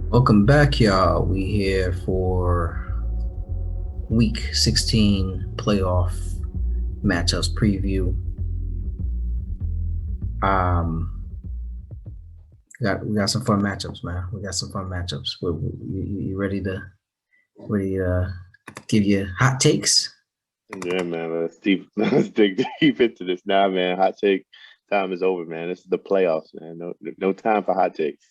Welcome back, y'all. We here for Week 16 playoff matchups preview. Um, we got some fun matchups, man. We got some fun matchups. You ready to give you hot takes? Yeah, man. Let's dig deep into this now, man. Hot take time is over, man. This is the playoffs, man. No time for hot takes.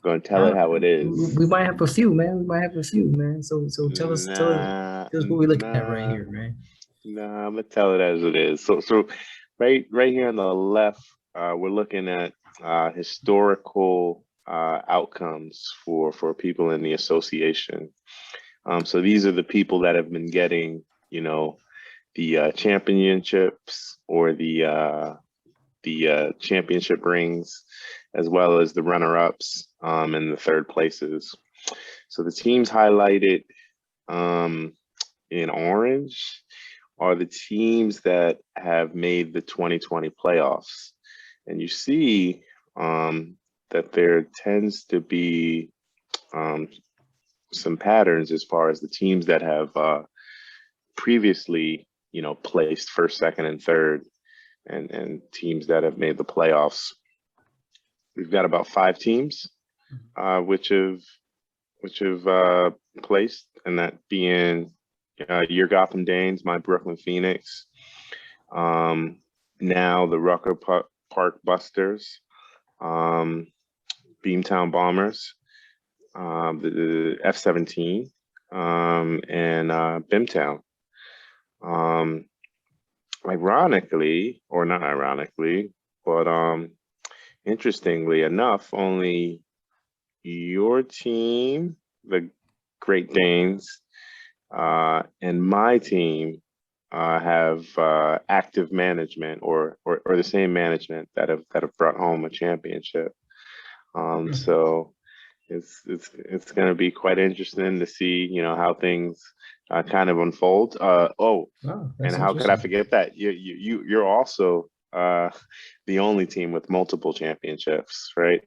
I'm gonna tell Uh, it how it is. we might have a few, man. We might have a few, man. So Nah, tell us what we're looking at right nah, here, man. nah. I'm gonna tell it as it is. So right here on the left, we're looking at historical outcomes for people in the association. So these are the people that have been getting, the championships or the championship rings, as well as the runner-ups and the third places. So the teams highlighted um, in orange are the teams that have made the 2020 playoffs, and you see that there tends to be um, some patterns as far as the teams that have previously, placed first, second, and third, and teams that have made the playoffs. We've got about five teams, which have placed, and that being your Gotham Danes, my Brooklyn Phoenix, now the Park Busters, um, Beantown Bombers, the F-17, and Bimtown. Um, Ironically, or not ironically, but interestingly enough, only your team, the Great Danes, and my team have active management or the same management that have brought home a championship. So it's going to be quite interesting to see how things kind of unfold. Oh, And that's how could I interesting. forget that you're also the only team with multiple championships, right?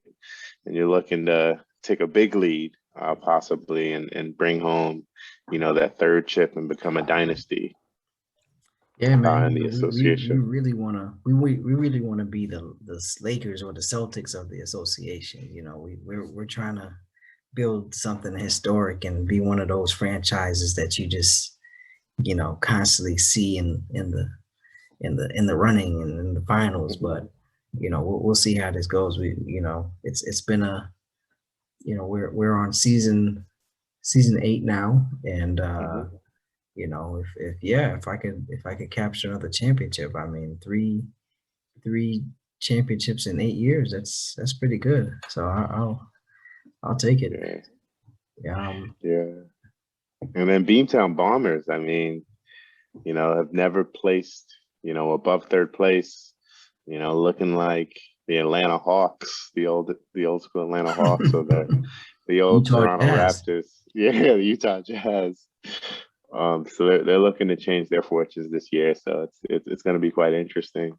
And you're looking to take a big lead, possibly, and bring home, that third chip and become a dynasty Yeah, man. in the We association. really wanna we really wanna be the Lakers or the Celtics of the association. We're trying to build something historic and be one of those franchises that you just constantly see in the running and in the finals. Mhm, But we'll see how this goes. It's been we're on season 8 now, and mhm. if I could capture another championship, I mean three championships in 8 years. That's pretty good. So I'll take it. Yeah, Um, yeah. And then Beantown Bombers, I mean, have never placed, above third place, looking like the Atlanta Hawks, the old school Atlanta Hawks, or the old Utah Toronto Jazz. Raptors. Yeah, the Utah Jazz. So they're looking to change their fortunes this year. So it's going to be quite interesting.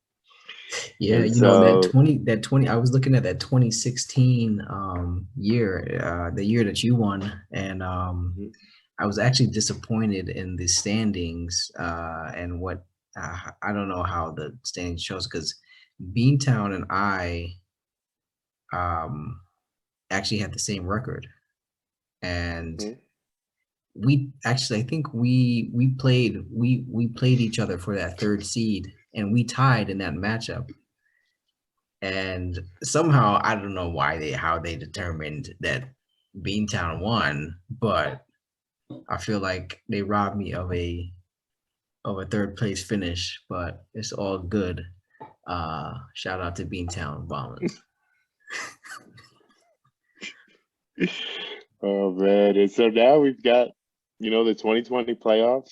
Yeah, And that so, 20 I was looking at that 2016 year, the year that you won, and mhm, I was actually disappointed in the standings, and what I don't know how the standings shows because Beantown and I um actually had the same record, and mhm. we actually I think we played each other for that third seed, and we tied in that matchup. And somehow I don't know how they determined that Beantown won, but I feel like they robbed me of a third place finish, but it's all good. Shout out to Beantown Bombers. Oh man! And so now we've got, the 2020 playoffs.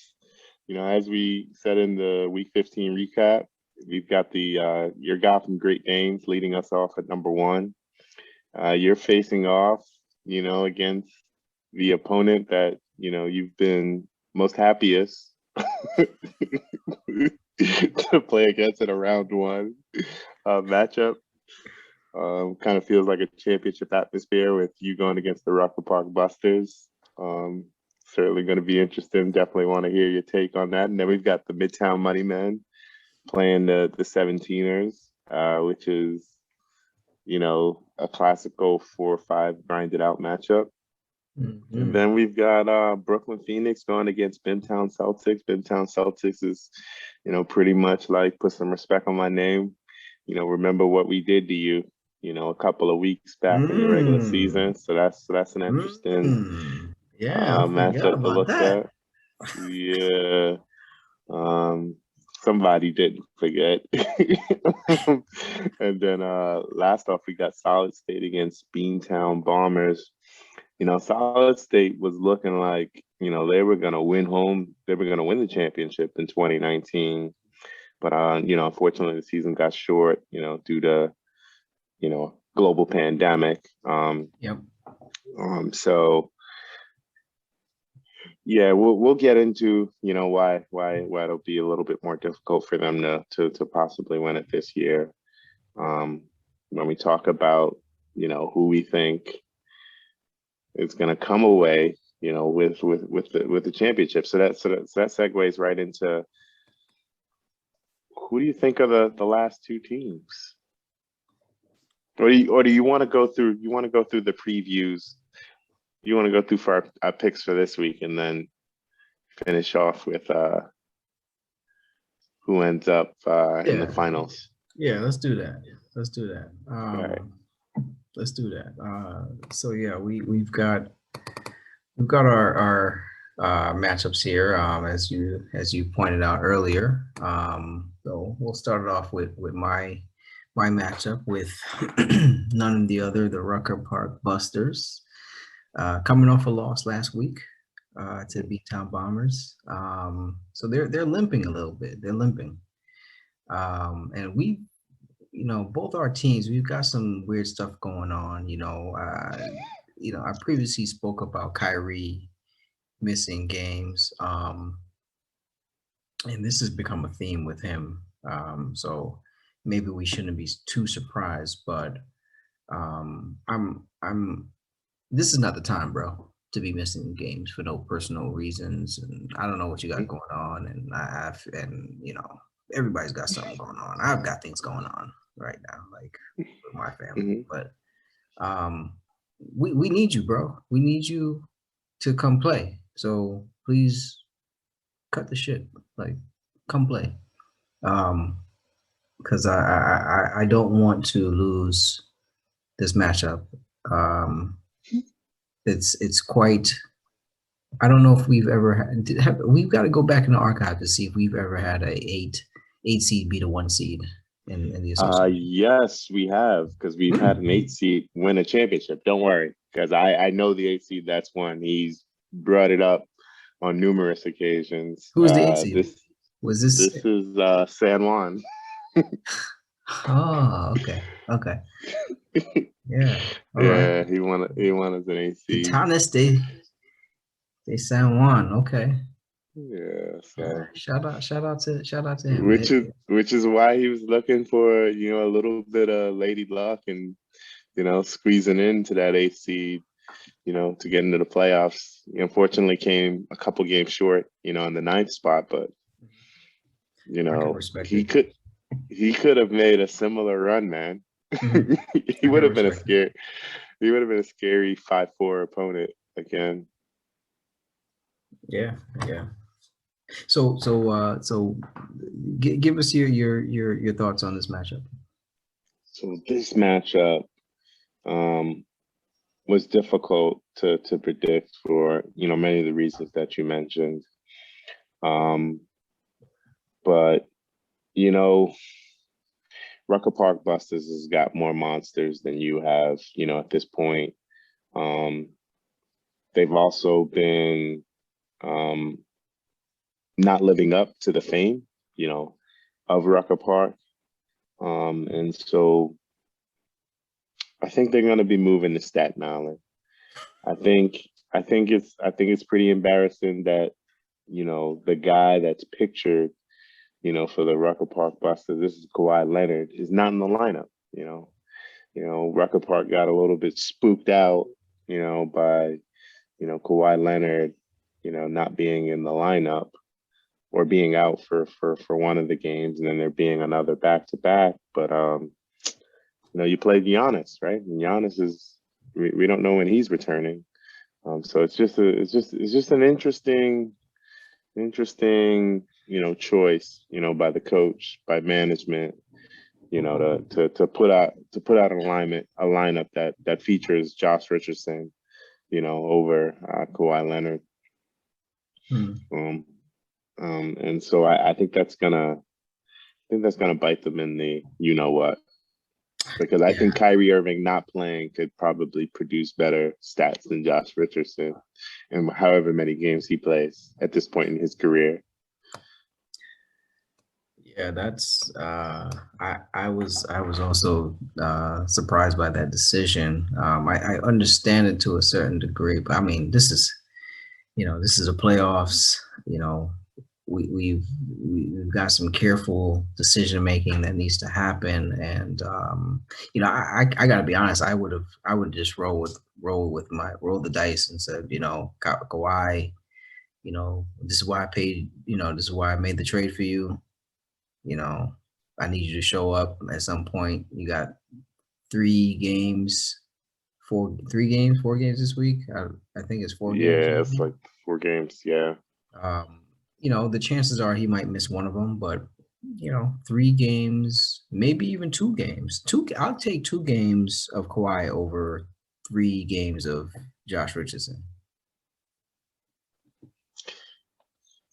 As we said in the Week 15 recap, we've got the your Gotham Great Danes leading us off at number one. You're facing off, against the opponent that you've been most happiest to play against in a round one matchup. Kind of feels like a championship atmosphere with you going against the Rucker Park Busters. Certainly going to be interesting. Definitely want to hear your take on that. And then we've got the Midtown Moneymen playing the 17ers, which is, you know, a classical 4-5 grinded out matchup. Mm-hmm. And then we've got Brooklyn Phoenix going against Beantown Celtics. Beantown Celtics is, you know, pretty much like put some respect on my name. You know, remember what we did to you, you know, a couple of weeks back in the regular season. So that's an interesting Yeah, I forgot matchup to about look that. at. Yeah. Somebody didn't forget. And then last off, we got Solid State against Beantown Bombers. You know, Solid State was looking like, you know, they were going to win home. They were going to win the championship in 2019. But, you know, unfortunately, the season got short, you know, due to, you know, global pandemic. Yep. So, yeah, we'll get into, you know, why it'll be a little bit more difficult for them to possibly win it this year. When we talk about, you know, who we think is going to come away, you know, with the championship. So that segues right into, who do you think of the last two teams? Or do you want to go through the previews? You want to go through for our picks for this week and then finish off with who ends up in the finals? Yeah, let's do that. Let's do that. All right. Let's do that. So yeah, we've got our matchups here, as you pointed out earlier. So we'll start it off with my matchup with none of the other, the Rucker Park Busters, coming off a loss last week to Beantown Bombers. So they're limping a little bit. They're limping, and we, you know, both our teams, we've got some weird stuff going on. You know, I previously spoke about Kyrie missing games, and this has become a theme with him. So maybe we shouldn't be too surprised, but I'm. This is not the time, bro, to be missing games for no personal reasons, and I don't know what you got going on, and you know, everybody's got something going on. I've got things going on right now, like with my family, but we need you, bro. We need you to come play. So please cut the shit. Like, come play. Because I don't want to lose this matchup. It's quite. I don't know if we've ever had. We've got to go back in the archive to see if we've ever had a eight seed beat a 1 seed in the association. Yes, we have, because we've had an 8 seed win a championship. Don't worry, because I know the 8 seed that's won. He's brought it up on numerous occasions. Who's the 8 seed? This is San Juan. Oh, okay. Yeah. All yeah, right. he won as an 8 seed. Titanes de San Juan. Okay. Yeah. So shout out to him. Which is why he was looking for, you know, a little bit of lady luck and, you know, squeezing into that 8 seed, you know, to get into the playoffs. He unfortunately came a couple games short, you know, in the 9th spot, but you know, he could have made a similar run, man. He would have been a scary 5-4 opponent again. Yeah. So give us your thoughts on this matchup. So this matchup was difficult to predict for, you know, many of the reasons that you mentioned. But, you know, Rucker Park Busters has got more monsters than you have, you know, at this point. They've also been not living up to the fame, you know, of Rucker Park. And so I think they're going to be moving to Staten Island. I think it's pretty embarrassing that, you know, the guy that's pictured, you know, for the Rucker Park Busters, this is Kawhi Leonard, is not in the lineup, you know. Rucker Park got a little bit spooked out, by, Kawhi Leonard, not being in the lineup or being out for one of the games, and then there being another back to back. But you played Giannis, right? And Giannis is we don't know when he's returning. So it's just an interesting, choice, by the coach, by management, to put out an lineup that features Josh Richardson, over Kawhi Leonard. And so I think that's gonna bite them in the what, because I think Kyrie Irving not playing could probably produce better stats than Josh Richardson, and however many games he plays at this point in his career. Yeah, that's I was also surprised by that decision. I understand it to a certain degree, but I mean, this is a playoffs. We've got some careful decision making that needs to happen, and I gotta be honest. I would just roll the dice and said, Kawhi, this is why I paid, this is why I made the trade for you. I need you to show up at some point. You got 4 games this week. I think it's 4 games. Yeah, it's like 4 games. Yeah. The chances are he might miss one of them, but 3 games, maybe even 2 games. I'll take 2 games of Kawhi over 3 games of Josh Richardson.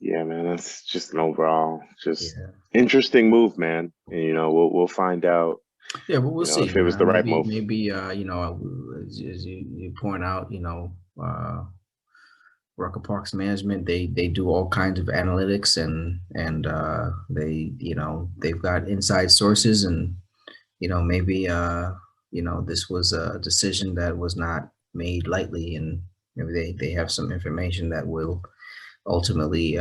Yeah, man, that's just an overall interesting move, man. And we'll find out. Yeah, but we'll see if it was the right move. Maybe as you point out, Rucker Park's management, they do all kinds of analytics and they've got inside sources, and maybe this was a decision that was not made lightly, and maybe they have some information that will ultimately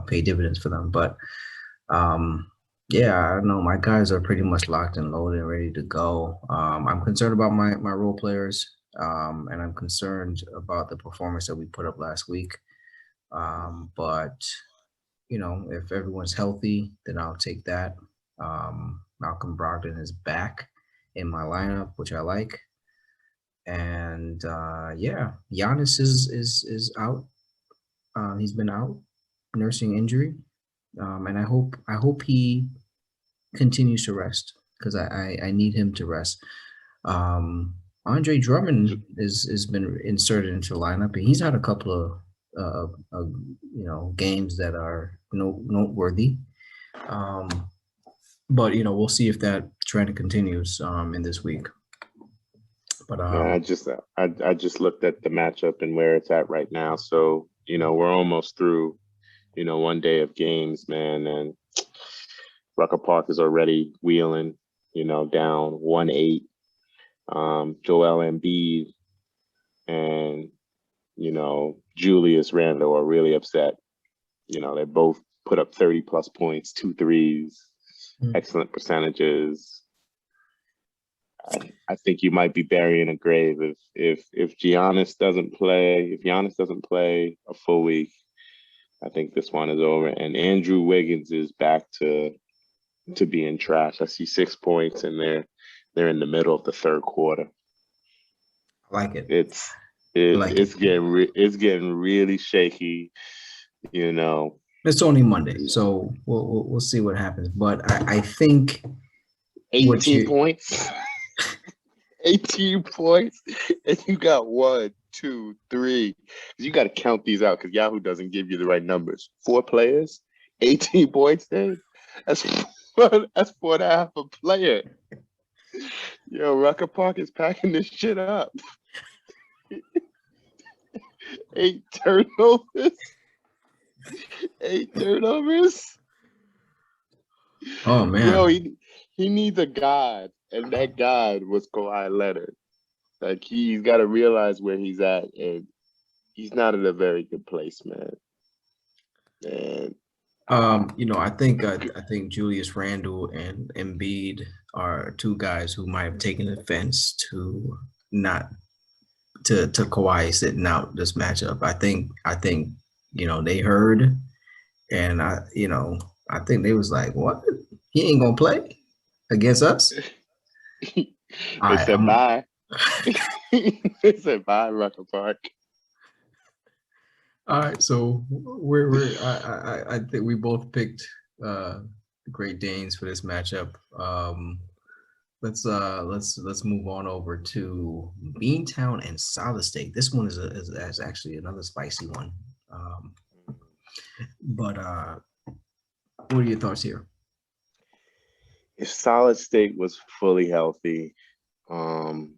pay dividends for them. But I don't know. My guys are pretty much locked and loaded and ready to go. I'm concerned about my role players, and I'm concerned about the performance that we put up last week. But if everyone's healthy, then I'll take that. Malcolm Brogdon is back in my lineup, which I like. And Giannis is out. He's been out nursing injury, and I hope he continues to rest, because I need him to rest. Andre Drummond is been inserted into the lineup, and he's had a couple of games that are noteworthy. But we'll see if that trend continues in this week. But I just looked at the matchup and where it's at right now. So we're almost through one day of games, man, and Rucker Park is already wheeling, down 1-8. Joel Embiid and Julius Randle are really upset. They both put up 30 plus points, 2 threes, excellent percentages. I think you might be burying a grave if Giannis doesn't play. If Giannis doesn't play a full week, I think this one is over. And Andrew Wiggins is back to being trash. I see 6 points, and they're in the middle of the third quarter. I like it. It's getting really shaky. It's only Monday, so we'll see what happens. But I think 18 points. 18 points, and you got 1, 2, 3. You got to count these out, because Yahoo doesn't give you the right numbers. 4 players, 18 points. Then that's 4.5 a player. Rucker Park is packing this shit up. 8 turnovers. 8 turnovers. Oh man. He needs a god, and that god was Kawhi Leonard. Like, he's got to realize where he's at, and he's not in a very good place, man. And I think Julius Randle and Embiid are two guys who might have taken offense to not to Kawhi sitting out this matchup. I think they heard, and I think they was like, what? He ain't gonna play against us? All They right, said bye. They said bye, Rucker Park. all right. So I think we both picked uh Great Danes for this matchup. Let's move on over to Beantown and Solid State. This one is actually another spicy one. But what are your thoughts here? If Solid State was fully healthy, um,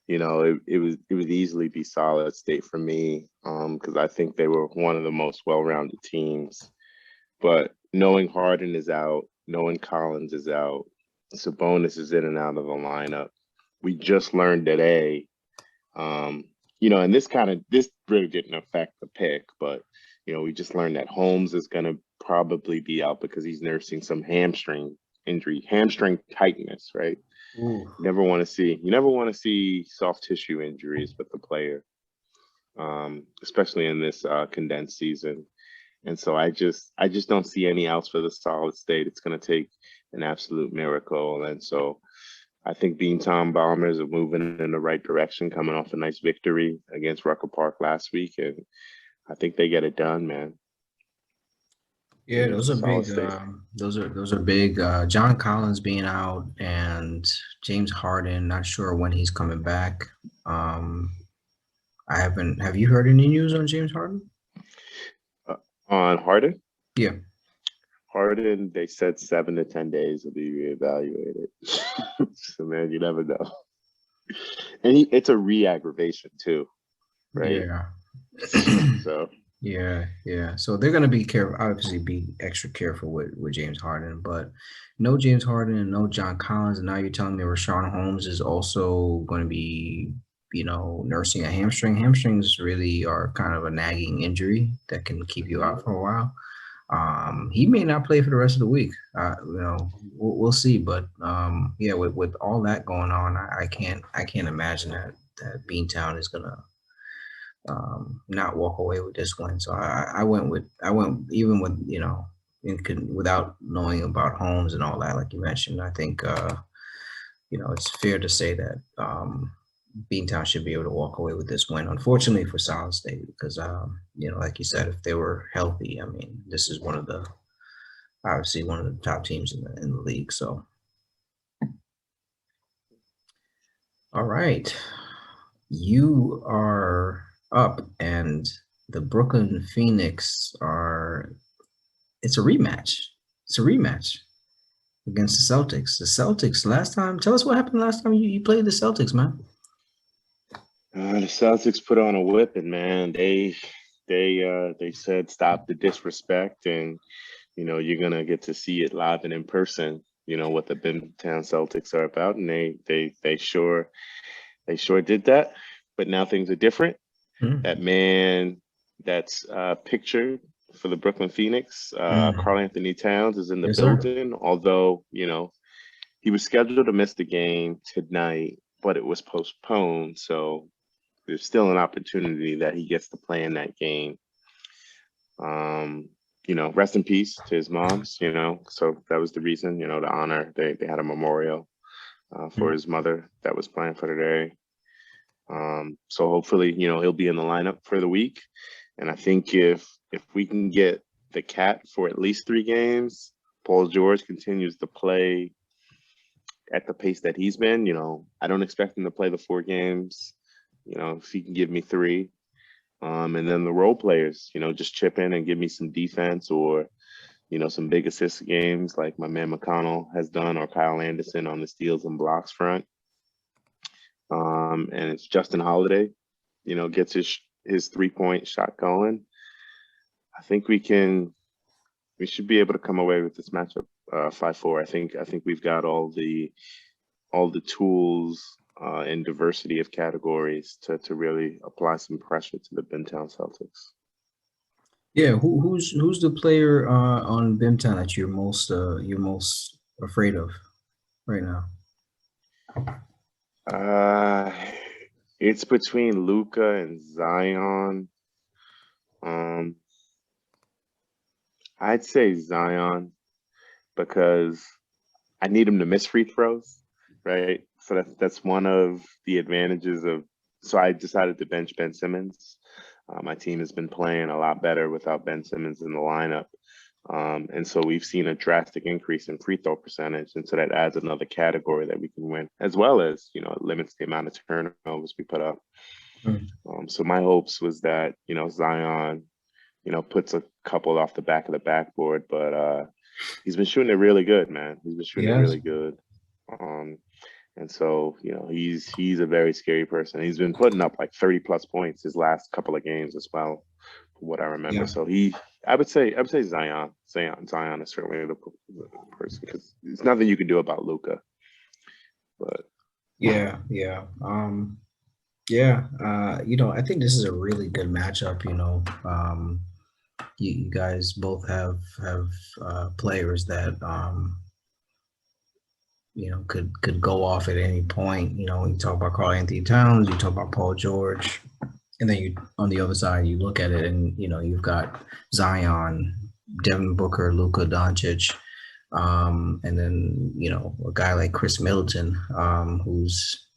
it would easily be Solid State for me, because I think they were one of the most well-rounded teams. But knowing Harden is out, knowing Collins is out, Sabonis is in and out of the lineup. We just learned today, and this really didn't affect the pick, but we just learned that Holmes is going to probably be out because he's nursing some hamstring injury, hamstring tightness, right? Ooh. You never want to see soft tissue injuries with the player, especially in this condensed season. And so I just don't see any outs for the Solid State. It's going to take an absolute miracle. And so I think Beantown Bombers are moving in the right direction, coming off a nice victory against Rucker Park last week, and I think they get it done, man. Yeah, those are Solid big. State. Those are big. John Collins being out and James Harden. Not sure when he's coming back. I haven't. Have you heard any news on James Harden? On Harden? Yeah. Harden, they said 7 to 10 days will be reevaluated. So man, you never know. And it's a re-aggravation too, right? Yeah. So Yeah. So they're gonna be careful. Obviously, be extra careful with James Harden, but no James Harden and no John Collins. And now you're telling me Rashawn Holmes is also going to be, nursing a hamstring. Hamstrings really are kind of a nagging injury that can keep you out for a while. He may not play for the rest of the week. We'll see. But yeah, with all that going on, I can't imagine that Beantown is gonna not walk away with this one. So I went even with without knowing about Holmes and all that, like you mentioned. I think it's fair to say that Beantown should be able to walk away with this win. Unfortunately for Solid State, because like you said, if they were healthy, I mean, this is obviously one of the top teams in the league. So, all right, you are up, and the Brooklyn Phoenix it's a rematch. It's a rematch against the Celtics. The Celtics last time. Tell us what happened last time you played the Celtics, man. The Celtics put on a whipping, man. They said stop the disrespect, and you're gonna get to see it live and in person. What the Midtown Celtics are about, and they sure did that. But now things are different. That man that's pictured for the Brooklyn Phoenix, Karl Anthony Towns, is in the building. Sir. Although he was scheduled to miss the game tonight, but it was postponed. So there's still an opportunity that he gets to play in that game. Rest in peace to his moms, so that was the reason, to honor, they had a memorial for his mother that was planned for today. So hopefully, he'll be in the lineup for the week. And I think if we can get the cat for at least 3 games, Paul George continues to play at the pace that he's been, I don't expect him to play the 4 games. If he can give me 3, and then the role players, just chip in and give me some defense or, some big assist games like my man McConnell has done, or Kyle Anderson on the steals and blocks front. And it's Justin Holiday, gets his 3-point shot going. I think we should be able to come away with this matchup 5-4. I think we've got all the tools in diversity of categories to really apply some pressure to the Midtown Celtics. Yeah, who's the player on Beantown that you're most afraid of? right now? Uh, it's between Luca and Zion. Um, I'd say Zion because I need him to miss free throws, right? So that's one of the advantages of. So I decided to bench Ben Simmons. My team has been playing a lot better without Ben Simmons in the lineup. And so we've seen a drastic increase in free throw percentage. And so that adds another category that we can win, as well as, it limits the amount of turnovers we put up. So my hopes was that, Zion, puts a couple off the back of the backboard, but he's been shooting it really good, man. He's been shooting it Yes. really good. And so, he's a very scary person. He's been putting up like 30 plus points his last couple of games as well, from what I remember. Yeah. So I would say Zion. Zion is certainly the person because there's nothing you can do about Luca. But Yeah. I think this is a really good matchup. You guys both have players that could go off at any point. You talk about Karl Anthony Towns, you talk about Paul George, and then you on the other side you look at it and you've got Zion, Devin Booker, Luka Doncic, and then a guy like Chris Middleton, who's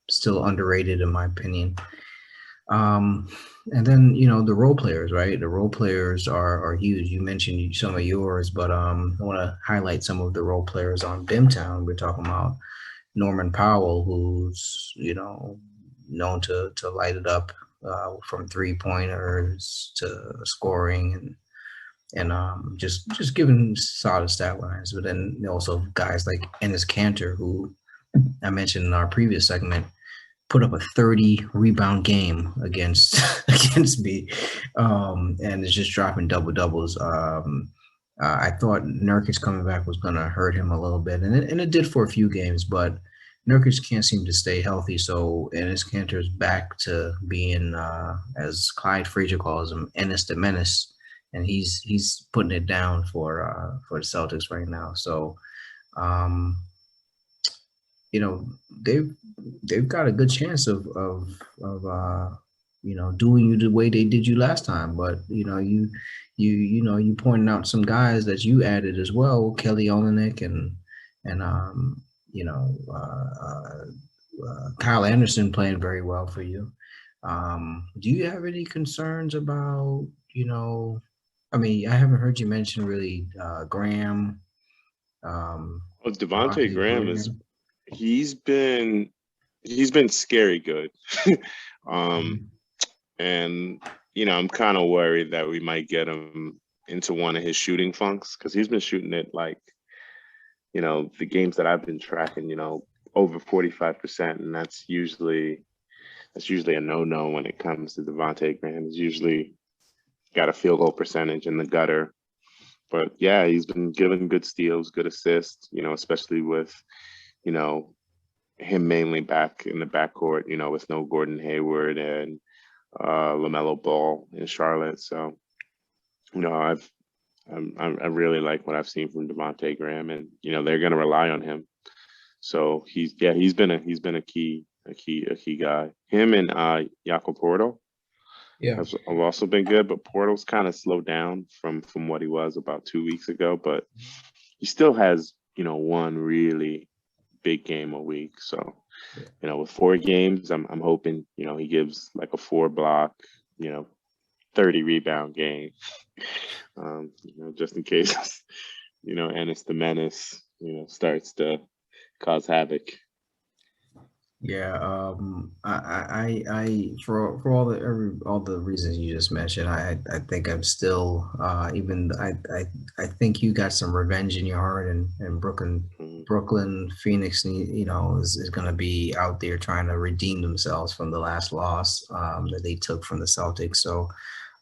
still underrated in my opinion. And then the role players, right? The role players are huge. You mentioned some of yours, but I want to highlight some of the role players on Beantown. We're talking about Norman Powell, who's known to light it up from 3-pointers to scoring and just giving solid stat lines. But then also guys like Enes Kanter, who I mentioned in our previous segment, put up a 30 rebound game against me, and is just dropping double doubles. I thought Nurkic coming back was going to hurt him a little bit, and it did for a few games, but Nurkic can't seem to stay healthy. So Enes Kanter's back to being, as Clyde Frazier calls him, Enes the Menace, and he's putting it down for the Celtics right now. So. They've got a good chance of doing you the way they did you last time. But you pointed out some guys that you added as well, Kelly Olynyk and Kyle Anderson playing very well for you. Do you have any concerns about I haven't heard you mention really Graham. Devontae Graham is. He's been scary good. And I'm kind of worried that we might get him into one of his shooting funks because he's been shooting it like, the games that I've been tracking, over 45%, and that's usually a no-no when it comes to Devontae Graham. He's usually got a field goal percentage in the gutter. But yeah, he's been giving good steals, good assists, especially with him mainly back in the backcourt, with no Gordon Hayward and LaMelo Ball in Charlotte. So, I really like what I've seen from Devontae Graham, and they're going to rely on him. So he's been a key guy. Him and Jakob Porto, have also been good, but Porto's kind of slowed down from what he was about 2 weeks ago, but he still has one really big game a week. So, with 4 games, I'm hoping, he gives like a 4-block, 30 rebound game, just in case, Enes the Menace, starts to cause havoc. Yeah, I for all the reasons you just mentioned, I think I'm still I think you got some revenge in your heart, and Brooklyn, Phoenix, is going to be out there trying to redeem themselves from the last loss that they took from the Celtics. So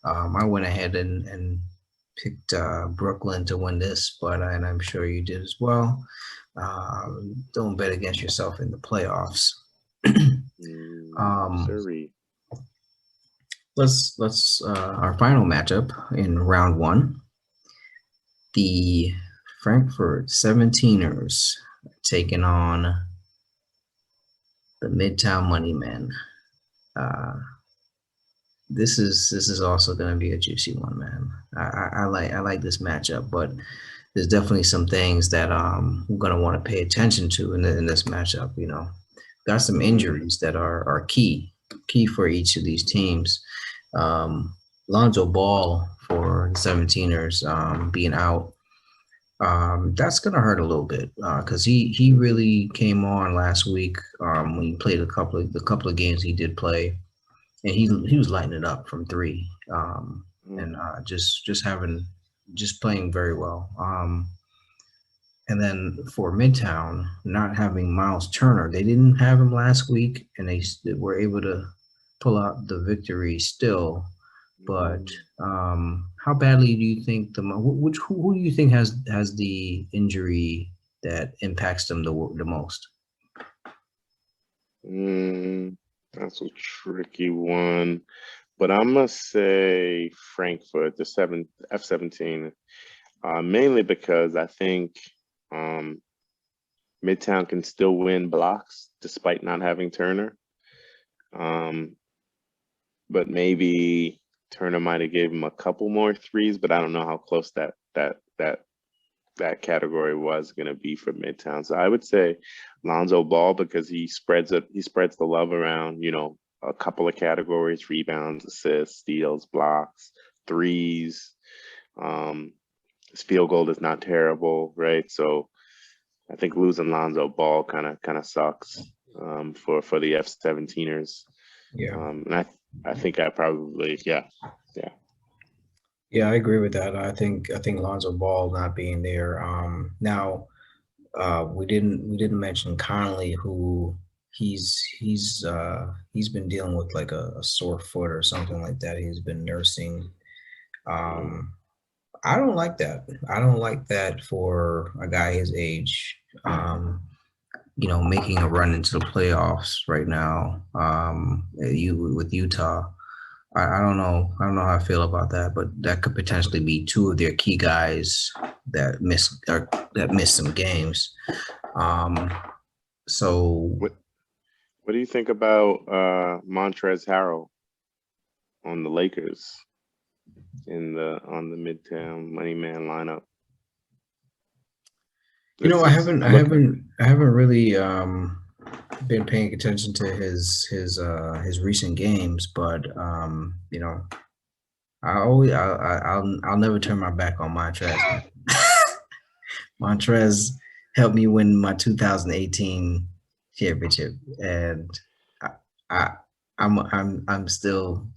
I went ahead and picked Brooklyn to win this, and I'm sure you did as well. Don't bet against yourself in the playoffs. Let's our final matchup in round 1, the Frankfurt 17ers taking on the Midtown Moneymen. This is also going to be a juicy one, man. I like this matchup, but there's definitely some things that we're going to want to pay attention to in this matchup. Got some injuries that are key for each of these teams. Lonzo Ball for the 17ers being out, that's gonna hurt a little bit because he really came on last week when he played the couple of games he did play, and he was lighting it up from three, and just playing very well. And then for Midtown, not having Miles Turner, they didn't have him last week, and they were able to pull out the victory still. But how badly do you think who do you think has the injury that impacts them the most? That's a tricky one, but I'm gonna say Frankfurt, the F-17, mainly because I think Midtown can still win blocks despite not having Turner. But maybe Turner might have gave him a couple more threes, but I don't know how close that category was going to be for Midtown. So I would say Lonzo Ball, because he spreads the love around, a couple of categories: rebounds, assists, steals, blocks, threes. His field goal is not terrible, right? So I think losing Lonzo Ball kind of sucks for the F-17ers. Yeah. And I think I probably yeah. Yeah, I agree with that. I think Lonzo Ball not being there. Now, we didn't mention Conley, who he's been dealing with like a sore foot or something like that. He's been nursing. I don't like that. I don't like that for a guy his age. Making a run into the playoffs right now. With Utah. I don't know. I don't know how I feel about that, but that could potentially be two of their key guys that miss some games. So what do you think about Montrezl Harrell on the Lakers on the Midtown Moneyman lineup? I haven't really been paying attention to his recent games, but I'll never turn my back on Montrez. Montrez helped me win my 2018 championship, and I'm still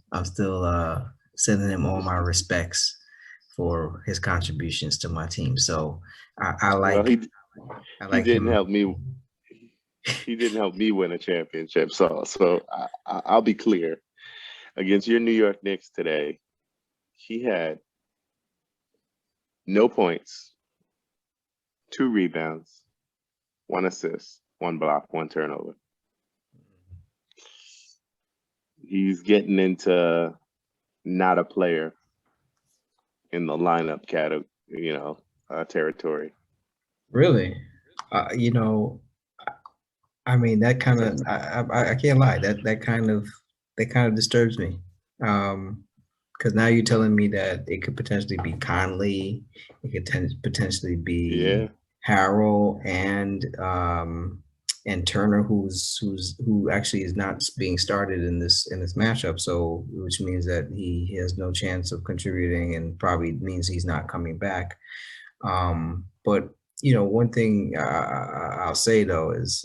sending him all my respects for his contributions to my team. So I like. Well, he didn't help me. He didn't help me win a championship. So I'll be clear. Against your New York Knicks today, he had no points, 2 rebounds, 1 assist, 1 block, 1 turnover. He's getting into not a player in the lineup territory. Really? I mean, that kind of I can't lie. That kind of disturbs me. Because now you're telling me that it could potentially be Conley, it could potentially be Harrell and Turner, who actually is not being started in this matchup. So, which means that he has no chance of contributing, and probably means he's not coming back. But one thing I'll say though is,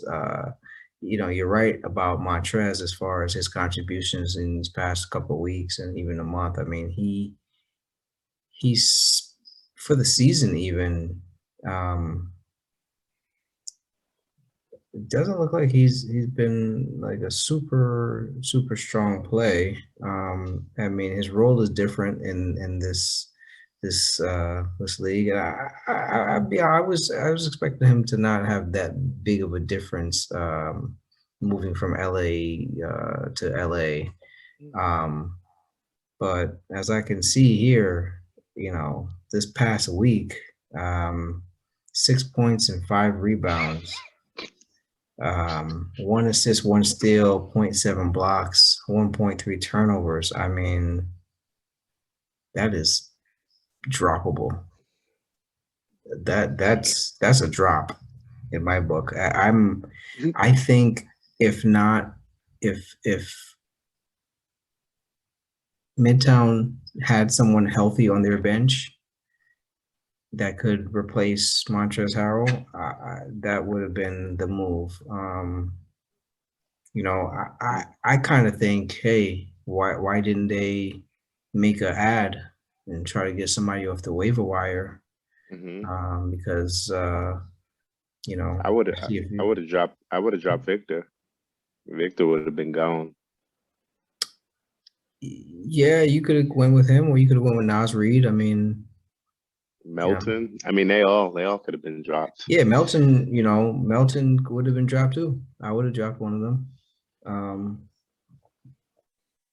you're right about Montrez as far as his contributions in these past couple of weeks and even a month. I mean, he's for the season even. It doesn't look like he's been like a super strong play. I mean, his role is different in this league. I was expecting him to not have that big of a difference moving from LA to LA. But as I can see here, this past week, 6 points and 5 rebounds. 1 assist, 1 steal, 0.7 blocks, 1.3 turnovers. I mean, that is droppable. That's a drop in my book. I think if not, if Midtown had someone healthy on their bench that could replace Montrezl Harrell, that would have been the move. I kind of think, hey, why didn't they make an ad and try to get somebody off the waiver wire? Because I would have see if I you, would have dropped Victor. Victor would have been gone. yeah, you could have went with him, or you could have went with Nas Reed. I mean, Melton. I mean, they all could have been dropped. yeah, Melton would have been dropped too. I would have dropped one of them.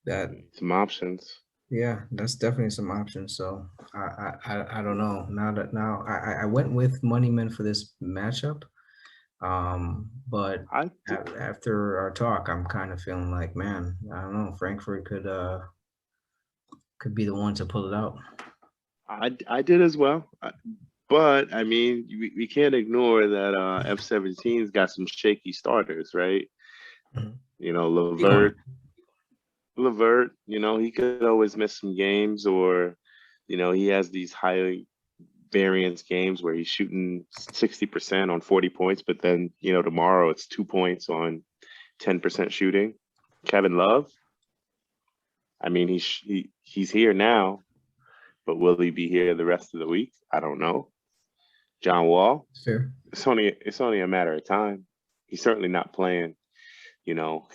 That Some options. Yeah, that's definitely some options. So I don't know. Now I went with Moneymen for this matchup. But after our talk, I'm kind of feeling like, man, I don't know, Frankfurt could be the one to pull it out. I did as well. But I mean, we can't ignore that F-17's got some shaky starters, right? You know, Levert, you know, he could always miss some games, or, you know, he has these high variance games where he's shooting 60% on 40 points, but then, you know, tomorrow it's 2 points on 10% shooting. Kevin Love, I mean, he's here now, but will he be here the rest of the week? I don't know. John Wall, Fair. It's only a matter of time. He's certainly not playing, you know,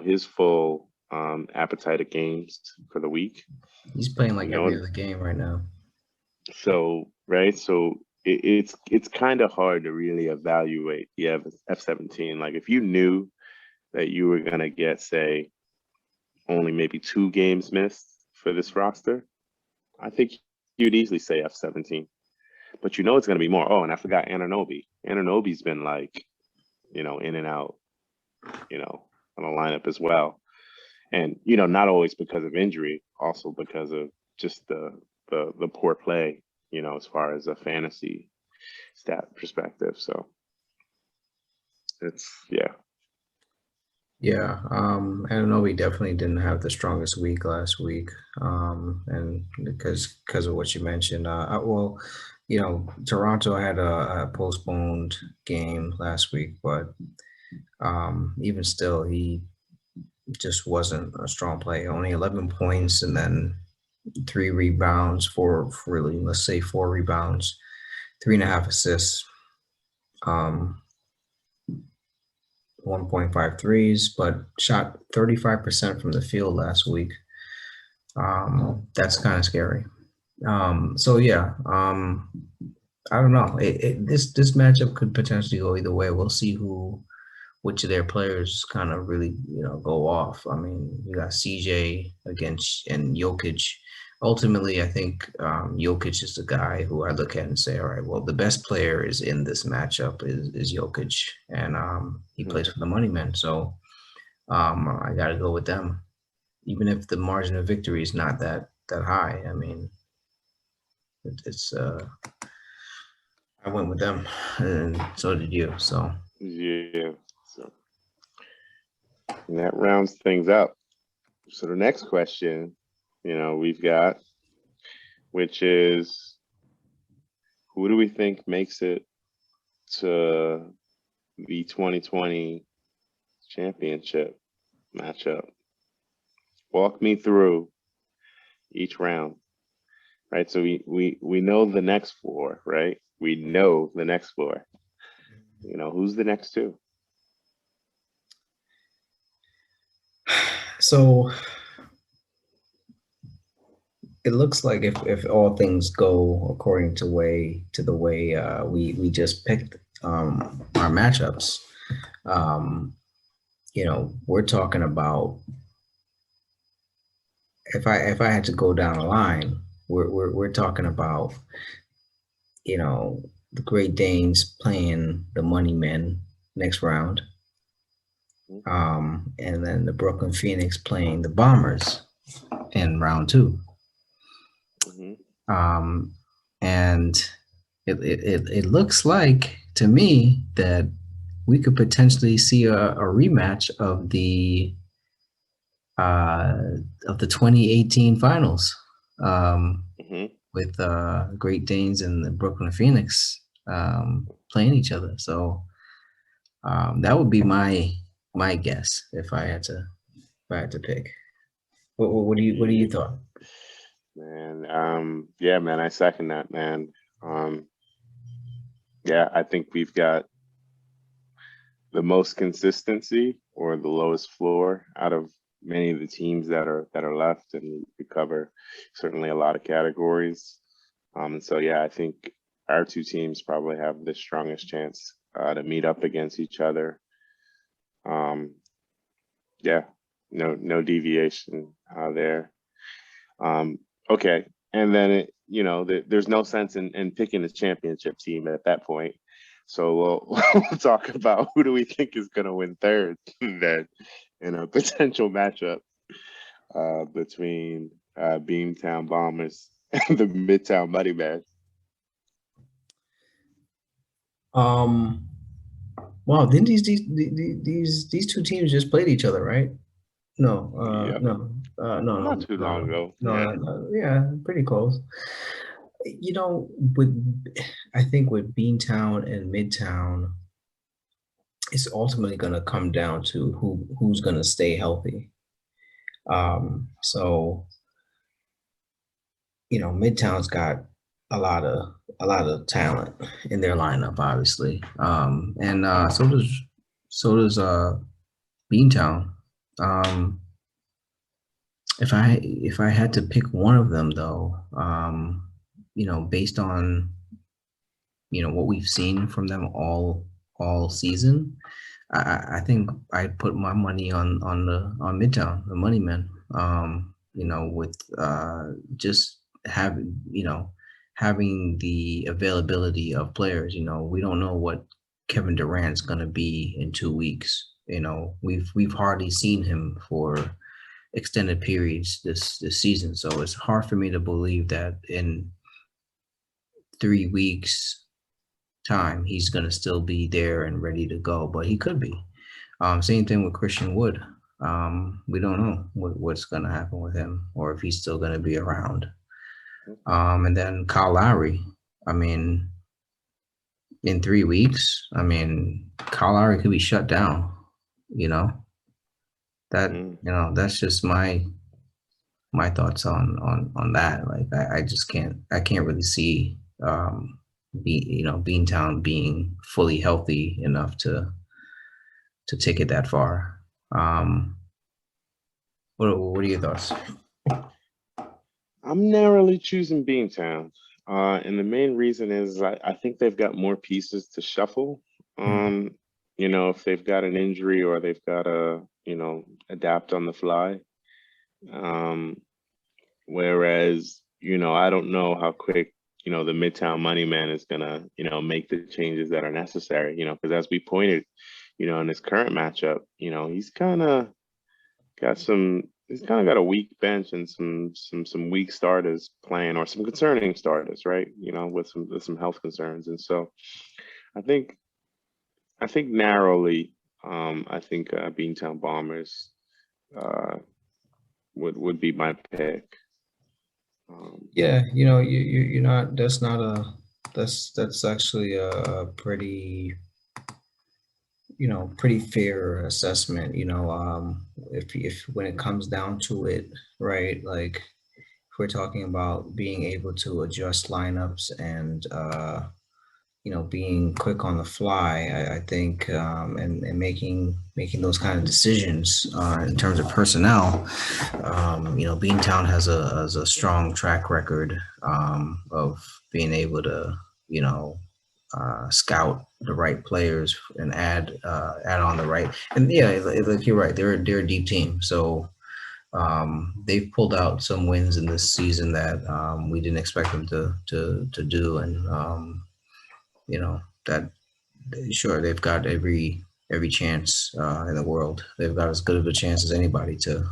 his full appetite of games for the week. He's playing like every other game right now. So it's kind of hard to really evaluate the F-17. Like, if you knew that you were gonna get, say, only maybe 2 games missed for this roster, I think you'd easily say F-17. But you know it's gonna be more. Oh, and I forgot Anunoby. Anunoby's been, like, you know, in and out, you know, on the lineup as well. And, you know, not always because of injury, also because of just the poor play, you know, as far as a fantasy stat perspective. So it's, yeah. Yeah, I don't know. We definitely didn't have the strongest week last week, and because of what you mentioned. Well, you know, Toronto had a postponed game last week, but even still, he just wasn't a strong play. Only 11 points, and then 3 rebounds, let's say 4 rebounds, 3.5 assists. 1.5 threes, but shot 35% from the field last week. That's kind of scary. So yeah, I don't know. This matchup could potentially go either way. We'll see which of their players kind of really, you know, go off. I mean, you got CJ against and Jokic. Ultimately, I think Jokic is the guy who I look at and say, all right, well, the best player is in this matchup is Jokic, and he plays for the Moneymen. So I got to go with them, even if the margin of victory is not that high. I mean, it's I went with them, and so did you. So yeah, so and that rounds things up. So the next question, you know, we've got, which is, who do we think makes it to the 2020 championship matchup? Walk me through each round, right? So we know the next 4, right? We know the next 4. You know, who's the next 2? So it looks like if all things go according to the way we just picked our matchups, you know, we're talking about, if I had to go down the line, we're talking about, you know, the Great Danes playing the Moneymen, next round. Mhm. And then the Brooklyn Phoenix playing the Bombers in round 2. Mhm. Um, and it looks like to me that we could potentially see a rematch uh, of the 2018 finals, Mhm. with Great Danes and the Brooklyn Phoenix playing each other. So that would be my guess if I had to pick. What do you Yeah, thought? man. Yeah, man. I second that, man. Yeah, I think we've got the most consistency or the lowest floor out of many of the teams that are left, and we cover certainly a lot of categories. And so yeah, I think our two teams probably have the strongest chance to meet up against each other. Um, yeah, no deviation there. Um, okay, and then there's no sense in picking a championship team at that point. So we'll talk about who do we think is going to win third then in a potential matchup between Beantown Bombers and the Midtown Moneymen. Um, wow, didn't these two teams just played each other, right? No, Yep, not too long ago. Yeah. yeah, pretty close. You know, I think with Beantown and Midtown, it's ultimately going to come down to who's going to stay healthy. So Midtown's got a lot of talent in their lineup, obviously, and so does Beantown. Um, if I had to pick one of them, though, based on what we've seen from them all season, I think I'd put my money on Midtown, the Moneymen. With just having the availability of players. We don't know what Kevin Durant's gonna be in 2 weeks. We've hardly seen him for extended periods this season, so it's hard for me to believe that in 3 weeks time he's going to still be there and ready to go, but he could be. Same thing with Christian Wood. We don't know what's going to happen with him or if he's still going to be around. And then Kyle Lowry, I mean, in 3 weeks, I mean, Kyle Lowry could be shut down. you know that Mm. that's just my thoughts on that. Like I just can't really see Beantown being fully healthy enough to take it that far. What are your thoughts? I'm narrowly choosing Beantown. And the main reason is I think they've got more pieces to shuffle. Um, if they've got an injury or they've got to, adapt on the fly. Um, Whereas, I don't know how quick, the Midtown Money Man is gonna, make the changes that are necessary, because as we pointed, in his current matchup, he's kind of got a weak bench and some weak starters playing or some concerning starters, right? With some health concerns. And so I think narrowly, I think Beantown Bombers uh would be my pick. Yeah, you're not. That's not a. That's actually a pretty pretty fair assessment. If when it comes down to it, right? Like if we're talking about being able to adjust lineups and being quick on the fly, I think, and making those kind of decisions in terms of personnel. Beantown has a strong track record of being able to, you know, scout the right players and add on the right. And yeah, like you're right, they're a deep team. So they've pulled out some wins in this season that we didn't expect them to do, and that sure they've got every chance in the world. They've got as good of a chance as anybody to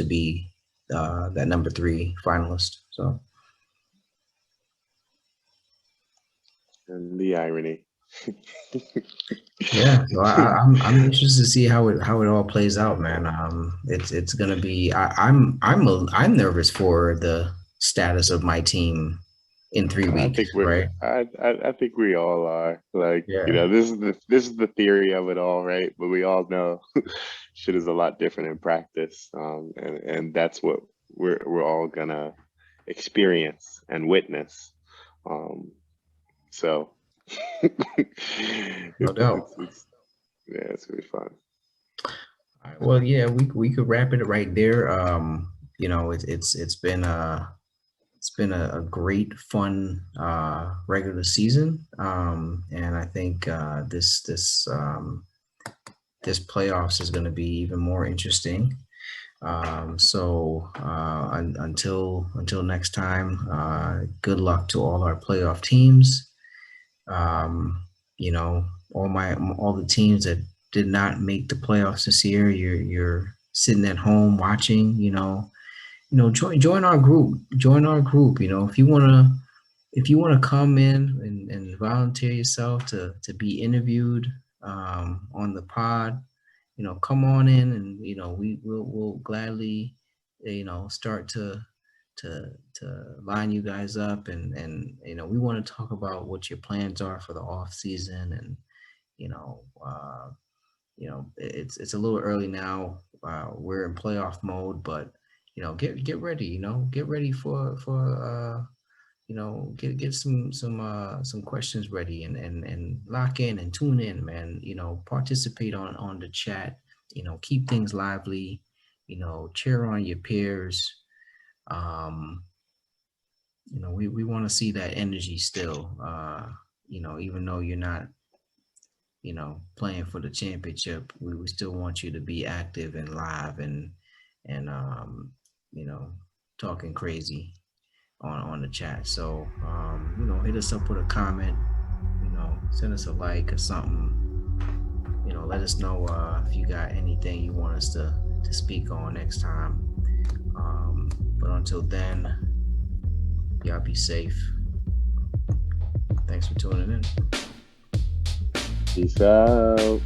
be that number 3 finalist. So, And the irony. yeah, so I'm interested to see how it all plays out, man. It's gonna be. I'm nervous for the status of my team in 3 weeks, right? I think we all are. Like, Yeah. this is the theory of it all, right? But we all know shit is a lot different in practice. And that's what we're all gonna experience and witness. So No doubt. yeah, it's gonna be fun. All right, well, yeah, we could wrap it right there. You know, it's been a great fun regular season. And I think this playoffs is going to be even more interesting. Until next time, good luck to all our playoff teams. You know, all the teams that did not make the playoffs this year, you're sitting at home watching. Join our group. Join our group. If you wanna come in and volunteer yourself to be interviewed on the pod, come on in, and we'll gladly start to line you guys up, and we want to talk about what your plans are for the off season. And it's a little early now. We're in playoff mode, but get ready. Get ready for get some questions ready, and lock in and tune in, man. Participate on the chat. Keep things lively. Cheer on your peers. We want to see that energy still. Even though you're not playing for the championship, we still want you to be active and live, and talking crazy on the chat. So hit us up with a comment, send us a like or something. Let us know if you got anything you want us to speak on next time. But until then, y'all be safe. Thanks for tuning in. Peace out.